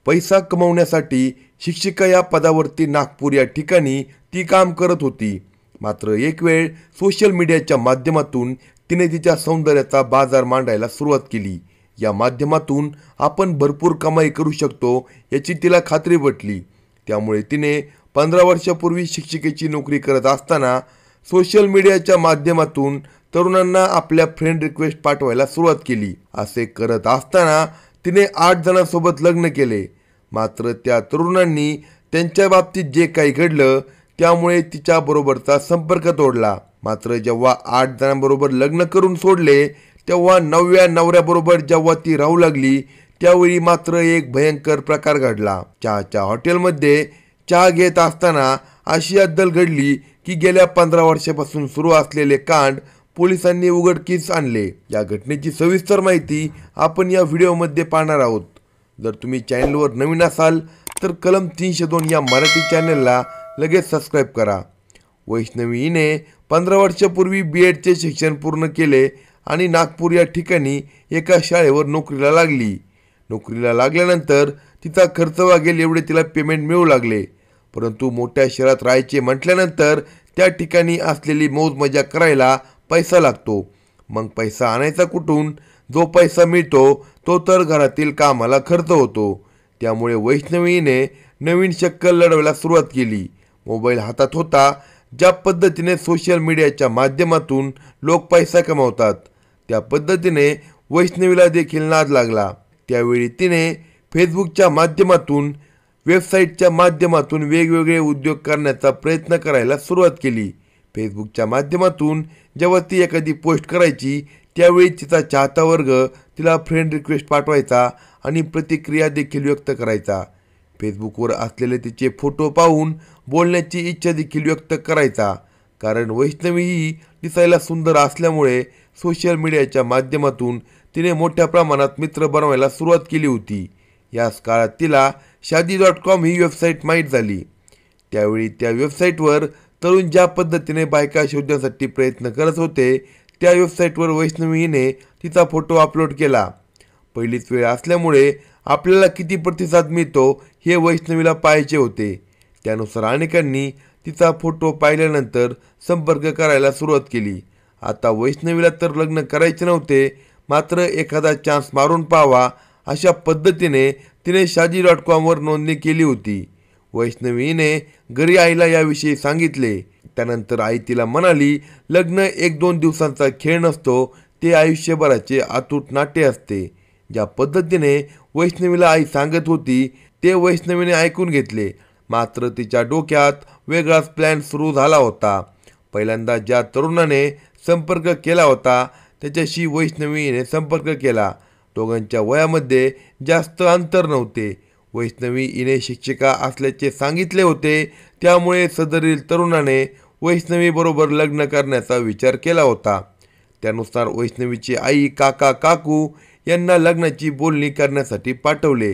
पैसा कमवण्यासाठी शिक्षिका या पदावरती नागपूर या ठिकाणी ती काम करत होती। मात्र एक वेळ सोशल मीडियाच्या माध्यमातून तिने तिच्या सौंदर्याचा बाजार मांडायला सुरुवात केली। या माध्यमातून आपण भरपूर कमाई करू शकतो याची तिला खात्री पटली। त्यामुळे तिने 15 वर्षापूर्वी शिक्षिकेची नोकरी करत असताना सोशल मीडियाच्या माध्यमातून तरुणांना आपल्या फ्रेंड रिक्वेस्ट पाठवायला सुरुवात केली। असे करत असताना तिने 8 जणांसोबत लग्न केले। मात्र त्या तरुणांनी त्यांच्या बाबतीत जे काही घडलं त्यामुळे तिच्या बरोबरचा संपर्क तोडला। मात्र जेव्हा 8 जणांबरोबर लग्न करून सोडले तेव्हा 9व्या नवऱ्याबरोबर जेव्हा ती राहू लागली त्यावेळी मात्र एक भयंकर प्रकार घडला। चहाच्या हॉटेलमध्ये चहा घेत असताना अशी अद्दल घडली की गेल्या 15 वर्षापासून सुरू असलेले कांड पोलिसांनी उघडकीस आणले। या घटनेची सविस्तर माहिती आपण या व्हिडिओमध्ये पाहणार आहोत। जर तुम्ही चॅनलवर नवीन असाल तर कलम 302 या मराठी चॅनलला लगेच सबस्क्राईब करा। वैष्णवी हिने 15 वर्षापूर्वी BEdचे शिक्षण पूर्ण केले आणि नागपूर या ठिकाणी एका शाळेवर नोकरीला लागली। नोकरीला लागल्यानंतर तिचा खर्च वागेल एवढे तिला पेमेंट मिळू लागले। परंतु मोठ्या शहरात राहायचे म्हटल्यानंतर त्या ठिकाणी असलेली मौज मजा करायला पैसा लागतो। मग पैसा आणायचा कुठून? जो पैसा मिळतो तो तर घरातील कामाला खर्च होतो। त्यामुळे वैष्णवीने नवीन शक्कल लढवायला सुरुवात केली। मोबाईल हातात होता। ज्या पद्धतीने सोशल मीडियाच्या माध्यमातून लोक पैसा कमवतात त्या पद्धतीने वैष्णवीला देखील नाद लागला। त्यावेळी तिने फेसबुकच्या माध्यमातून वेबसाईटच्या माध्यमातून वेगवेगळे उद्योग करण्याचा प्रयत्न करायला सुरुवात केली। फेसबुकच्या माध्यमातून जेव्हा ती एखादी पोस्ट करायची त्यावेळी तिचा चाहता वर्ग तिला फ्रेंड रिक्वेस्ट पाठवायचा आणि प्रतिक्रिया देखील व्यक्त करायचा। फेसबुकवर असलेले तिचे फोटो पाहून बोलण्याची इच्छा देखील व्यक्त करायचा। कारण वैष्णवी ही दिसायला सुंदर असल्यामुळे सोशल मीडियाच्या माध्यमातून तिने मोठ्या प्रमाणात मित्र बनवायला सुरुवात केली होती। याच काळात तिला शादी.com ही वेबसाईट माहीत झाली। त्यावेळी त्या वेबसाईटवर तरुण ज्या पद्धतीने बायका शोधण्यासाठी प्रयत्न करत होते त्या वेबसाईटवर वैष्णवी हिने तिचा फोटो अपलोड केला। पहिलीच वेळ असल्यामुळे आपल्याला किती प्रतिसाद मिळतो हे वैष्णवीला पाहायचे होते। त्यानुसार अनेकांनी तिचा फोटो पाहिल्यानंतर संपर्क करायला सुरुवात केली। आता वैष्णवीला तर लग्न करायचे नव्हते, मात्र एखादा चान्स मारून पाहावा अशा पद्धतीने तिने शादी.com वर नोंदणी केली होती। वैष्णवीने घरी आईला याविषयी सांगितले। त्यानंतर आई तिला म्हणाली, लग्न 1-2 दिवसांचा खेळ नसतो, ते आयुष्यभराचे अतूट नाट्य असते। ज्या पद्धतीने वैष्णवीला आई सांगत होती ते वैष्णवीने ऐकून घेतले। मात्र तिच्या डोक्यात वेगळाच प्लॅन सुरू झाला होता। पहिल्यांदा ज्या तरुणाने संपर्क केला होता त्याच्याशी वैष्णवीने संपर्क केला। दोघांच्या वयामध्ये जास्त अंतर नव्हते। वैष्णवी हिने शिक्षिका असल्याचे सांगितले होते, त्यामुळे सदरील तरुणाने वैष्णवीबरोबर लग्न करण्याचा विचार केला होता। त्यानुसार वैष्णवीची आई काका काकू यांना लग्नाची बोलणी करण्यासाठी पाठवले।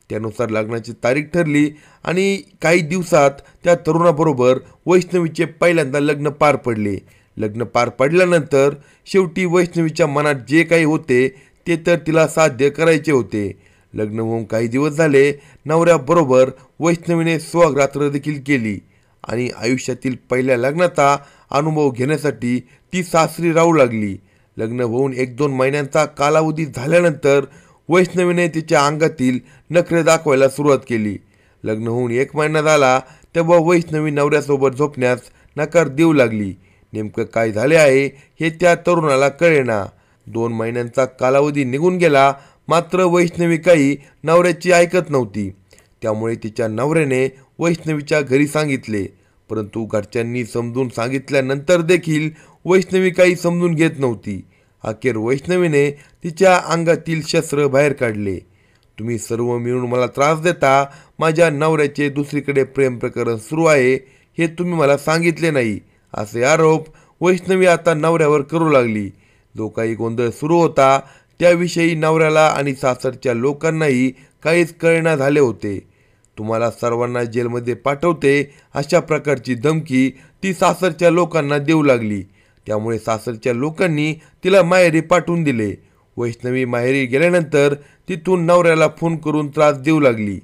त्यानुसार लग्नाची तारीख ठरली आणि काही दिवसात त्या तरुणाबरोबर वैष्णवीचे पहिल्यांदा लग्न पार पडले। लग्न पार पडल्यानंतर शेवटी वैष्णवीच्या मनात जे काही होते ते तर तिला साध्य करायचे होते। लग्न होऊन काही दिवस झाले, नवऱ्याबरोबर वैष्णवीने सुहागरात्र देखील केली आणि आयुष्यातील पहिल्या लग्नाचा अनुभव घेण्यासाठी ती सासरी राहू लागली। लग्न होऊन 1-2 महिन्यांचा कालावधी झाल्यानंतर वैष्णवीने तिच्या अंगातील नखरे दाखवायला सुरुवात केली। लग्न होऊन 1 महिना झाला तेव्हा वैष्णवी नवऱ्यासोबत झोपण्यास नकार देऊ लागली। नेमकं काय झाले आहे हे त्या तरुणाला कळेना। 2 महिन्यांचा कालावधी निघून गेला, मात्र वैष्णवी काही नवऱ्याची ऐकत नव्हती। त्यामुळे तिच्या नवऱ्याने वैष्णवीच्या घरी सांगितले, परंतु घरच्यांनी समजून सांगितल्यानंतर देखील वैष्णवी काही समजून घेत नव्हती। अखेर वैष्णवीने तिच्या अंगातील शस्त्र बाहेर काढले। तुम्ही सर्व मिळून मला त्रास देता, माझ्या नवऱ्याचे दुसरीकडे प्रेम प्रकरण सुरू आहे हे तुम्ही मला सांगितले नाही, असे आरोप वैष्णवी आता नवऱ्यावर करू लागली। जो काही गोंधळ सुरू होता त्याविषयी नवऱ्याला आणि सासरच्या लोकांनाही काहीच कळेना झाले होते। तुम्हाला सर्वांना जेलमध्ये पाठवते अशा प्रकारची धमकी ती सासरच्या लोकांना देऊ लागली। त्यामुळे सासरच्या लोकांनी तिला माहेरी पाठवून दिले। वैष्णवी माहेरी गेल्यानंतर तिथून नवऱ्याला फोन करून त्रास देऊ लागली।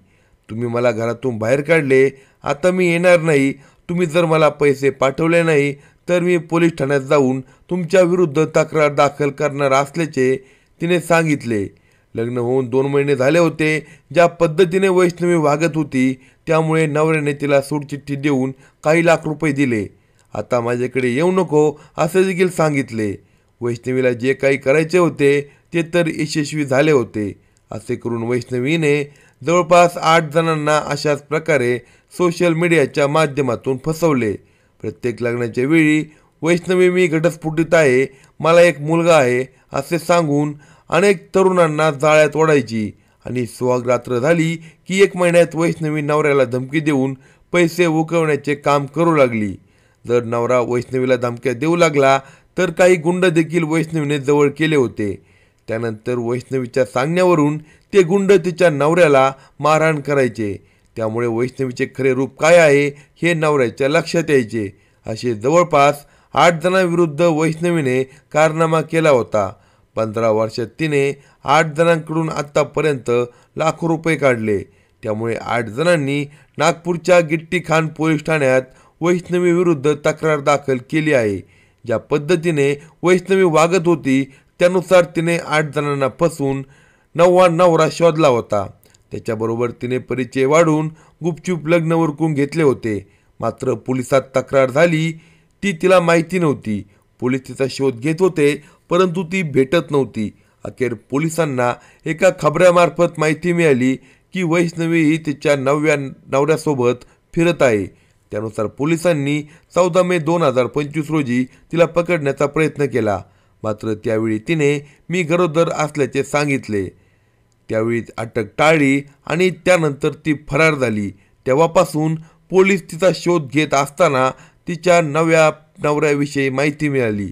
तुम्ही मला घरातून बाहेर काढले, आता मी येणार नाही. तुम्ही जर मला पैसे पाठवले नाही तर मी पोलीस ठाण्यात जाऊन तुमच्या विरुद्ध तक्रार दाखल करणार असल्याचे तिने सांगितले. लग्न होऊन 2 महिने झाले होते. ज्या पद्धतीने वैष्णवी वागत होती त्यामुळे नवऱ्याने तिला सोडचिठ्ठी देऊन काही लाख रुपये दिले. आता माझ्याकडे येऊ नको असे देखील सांगितले. वैष्णवीला जे काही करायचे होते ते तर यशस्वी झाले होते. असे करून वैष्णवीने जवळपास 8 जणांना अशाच प्रकारे सोशल मीडियाच्या माध्यमातून फसवले. प्रत्येक लग्नाच्या वेळी वैष्णवी मी घटस्फोटित आहे, मला एक मुलगा आहे असे सांगून अनेक तरुणांना जाळ्यात ओढायची आणि सुहाग रात्र झाली की 1 महिन्यात वैष्णवी नवऱ्याला धमकी देऊन पैसे उकळण्याचे काम करू लागली. जर नवरा वैष्णवीला धमक्या देऊ लागला तर काही गुंड देखील वैष्णवीने जवळ केले होते. त्यानंतर वैष्णवीच्या सांगण्यावरून ते गुंड तिच्या नवऱ्याला मारहाण करायचे. त्यामुळे वैष्णवीचे खरे रूप काय आहे हे नवऱ्याच्या लक्षात यायचे. असे जवळपास 8 जणांविरुद्ध वैष्णवीने कारनामा केला होता. 15 वर्षात तिने 8 जणांकडून आत्तापर्यंत लाखो रुपये काढले. त्यामुळे 8 जणांनी नागपूरच्या गिट्टी खान पोलीस ठाण्यात वैष्णवी विरुद्ध तक्रार दाखल केली आहे. ज्या पद्धतीने वैष्णवी वागत होती त्यानुसार तिने 8 जणांना फसवून 9वा नवरा शोधला होता. त्याच्याबरोबर तिने परिचय वाढून गुपचूप लग्न उरकून घेतले होते. मात्र पोलिसात तक्रार झाली ती तिला माहिती नव्हती. पोलीस तिचा शोध घेत होते परंतु ती भेटत नव्हती. अखेर पोलिसांना एका खबऱ्यामार्फत माहिती मिळाली की वैष्णवी ही तिच्या 9व्या नवऱ्यासोबत फिरत आहे. त्यानुसार पोलिसांनी 14 मे 2025 रोजी तिला पकडण्याचा प्रयत्न केला. मात्र त्यावेळी तिने मी गरोदर असल्याचे सांगितले. त्यावेळी अटक टाळली आणि त्यानंतर ती फरार झाली. तेव्हापासून पोलीस तिचा शोध घेत असताना तिच्या 9व्या नवऱ्याविषयी माहिती मिळाली.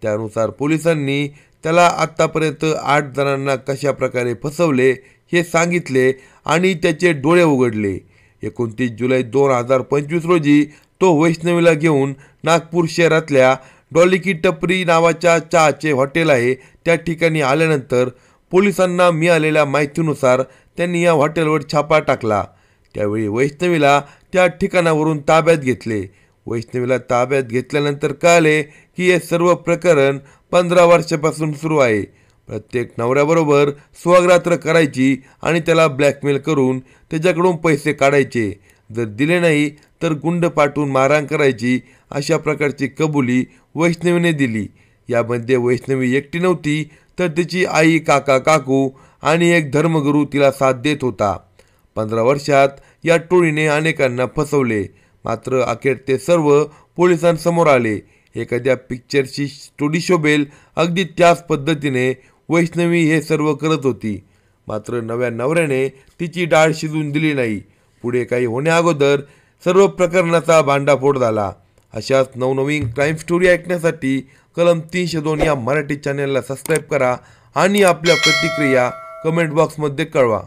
त्यानुसार पोलिसांनी त्याला आत्तापर्यंत 8 जणांना कशा प्रकारे फसवले हे सांगितले आणि त्याचे डोळे उघडले. 29 जुलै 2025 रोजी तो वैष्णवीला घेऊन नागपूर शहरातल्या डॉली की टपरी नावाच्या चहाचे हॉटेल आहे त्या ठिकाणी आल्यानंतर पोलिसांना मिळालेल्या माहितीनुसार त्यांनी या हॉटेलवर छापा टाकला. त्यावेळी वैष्णवीला त्या ठिकाणावरून ताब्यात घेतले. वैष्णवीला ताब्यात घेतल्यानंतर कळले की हे सर्व प्रकरण 15 वर्षापासून सुरू आहे. प्रत्येक नवऱ्याबरोबर सुहागरात्र करायची आणि त्याला ब्लॅकमेल करून त्याच्याकडून पैसे काढायचे. जर दिले नाही तर गुंड पाठवून मारहाण करायची. अशा प्रकारची कबुली वैष्णवीने दिली. यामध्ये वैष्णवी एकटी नव्हती तर तिची आई, काका, काकू आणि एक धर्मगुरू तिला साथ देत होता. 15 वर्षात या टोळीने अनेकांना फसवले. मात्र अखेर ते सर्व पोलिसांसमोर आले. एखाद्या पिक्चरची स्टोरी शोभेल अगदी त्याच पद्धतीने वैष्णवी हे सर्व करत होती. मात्र नव्या नवऱ्याने तिची डाळ शिजवून दिली नाही. पुढे काही होण्याअगोदर सर्व प्रकरणाचा भांडाफोड झाला. अशाच नवनवीन क्राईम स्टोरी ऐकण्यासाठी कलम 302 या मराठी चॅनलला सबस्क्राईब करा आणि आपल्या प्रतिक्रिया कमेंट बॉक्समध्ये कळवा.